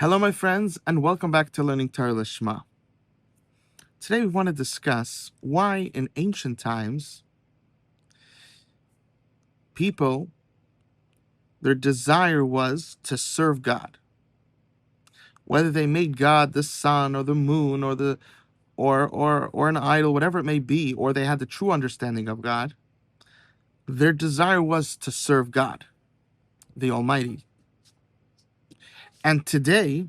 Hello, my friends, and welcome back to Learning Torah Lishma. Today, we want to discuss why, in ancient times, people, their desire was to serve God. Whether they made God the sun or the moon or an idol, whatever it may be, or they had the true understanding of God, their desire was to serve God, the Almighty. And today,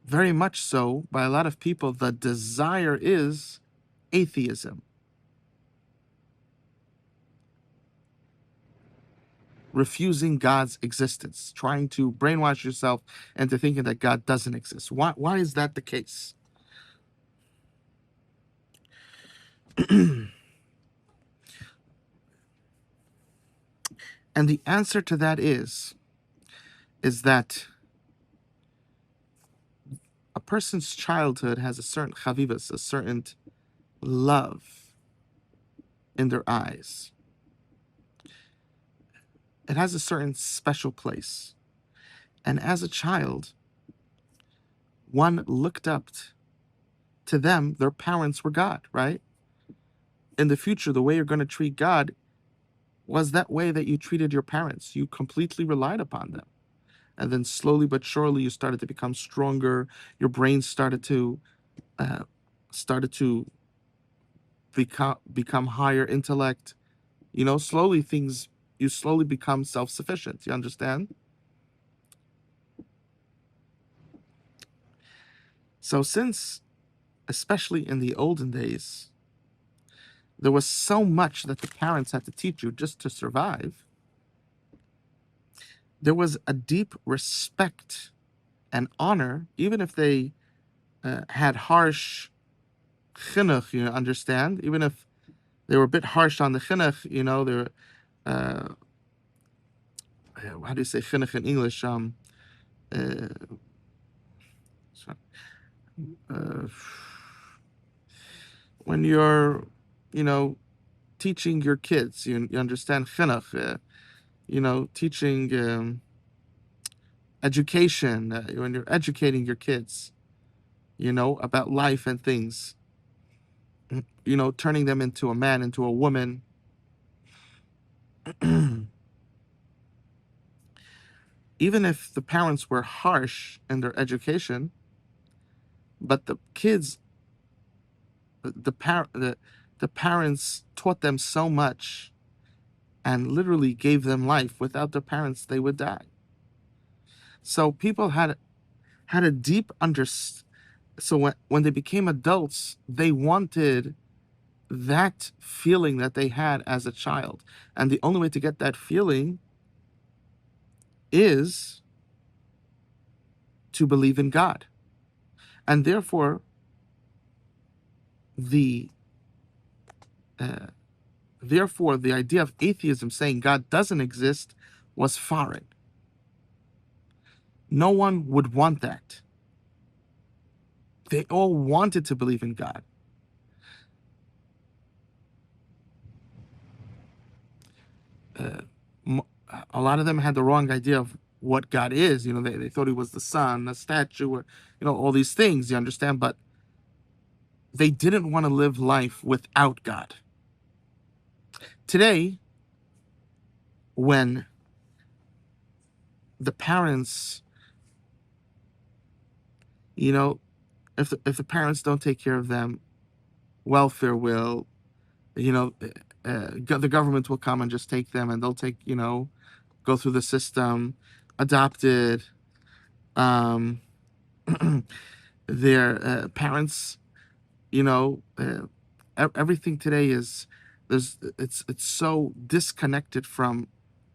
very much so, by a lot of people, the desire is atheism. Refusing God's existence, trying to brainwash yourself into thinking that God doesn't exist. Why is that the case? And the answer to that is that a person's childhood has a certain chavivas, a certain love in their eyes. It has a certain special place. And as a child, one looked up to them, their parents were God, right? In the future, the way you're going to treat God was that way that you treated your parents. You completely relied upon them. And then slowly but surely you started to become stronger. Your brain started to uh, become higher intellect. Slowly you slowly become self-sufficient. You understand? So since, especially in the olden days, there was so much that the parents had to teach you just to survive, there was a deep respect and honor, even if they had harsh chinuch, understand? Even if they were a bit harsh on the chinuch, they're, uh, how do you say chinuch in English? Uh, so- uh, when you're, you know, teaching your kids, you understand chinuch, teaching education, when you're educating your kids, about life and things, turning them into a man, into a woman. Even if the parents were harsh in their education, but the kids, the parents taught them so much and literally gave them life. Without their parents, they would die. So people had a deep understanding. So when they became adults, they wanted that feeling that they had as a child. And the only way to get that feeling is to believe in God. And therefore, the uh, the idea of atheism, saying God doesn't exist, was foreign. No one would want that. They all wanted to believe in God. Uh, a lot of them had the wrong idea of what God is. They thought he was the sun, a statue, or, all these things, you understand? But they didn't want to live life without God. Today, when the parents, if the parents don't take care of them, welfare will, the government will come and just take them, and they'll go through the system, adopted. Um, their parents, everything today is it's so disconnected from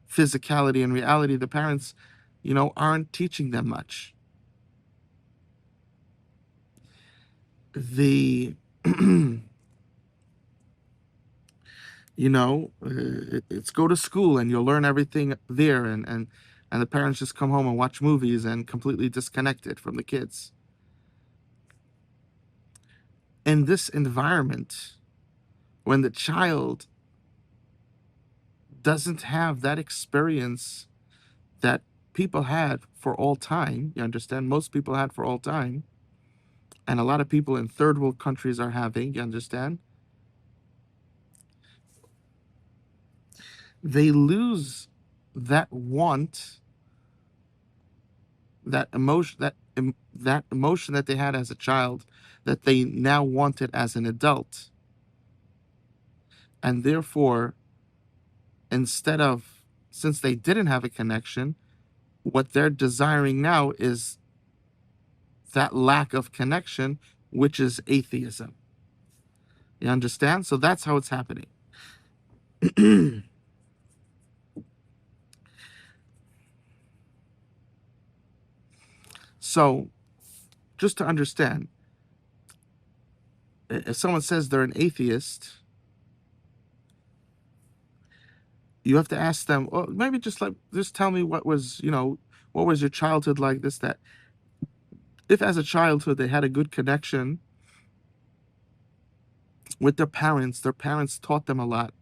physicality and reality. The parents, aren't teaching them much. The it's go to school and you'll learn everything there, and the parents just come home and watch movies and completely disconnected from the kids. In this environment, when the child doesn't have that experience that people had for all time, you understand? Most people had for all time, and a lot of people in third world countries are having, you understand? They lose that want, that emotion, that emotion that they had as a child, that they now want it as an adult. And therefore, instead of, since they didn't have a connection, what they're desiring now is that lack of connection, which is atheism. You understand? So that's how it's happening. So, just to understand, if someone says they're an atheist, you have to ask them, well, maybe just tell me what was, what was your childhood like, this, that. If as a childhood they had a good connection with their parents taught them a lot,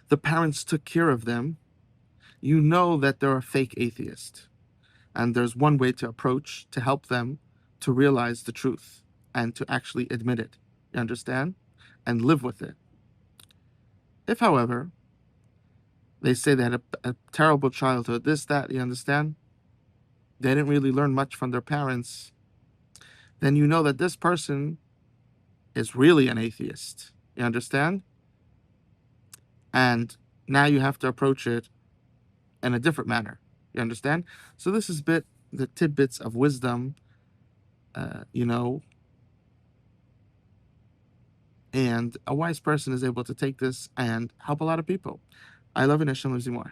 the parents took care of them, you know that they're a fake atheist. And there's one way to approach to help them to realize the truth and to actually admit it. You understand? And live with it. If, however, they say they had a terrible childhood, this, that, you understand? They didn't really learn much from their parents, then you know that this person is really an atheist. You understand? And now you have to approach it in a different manner. You understand? So this is the tidbits of wisdom, you know, and a wise person is able to take this and help a lot of people. I love it, and Hashem loves you more.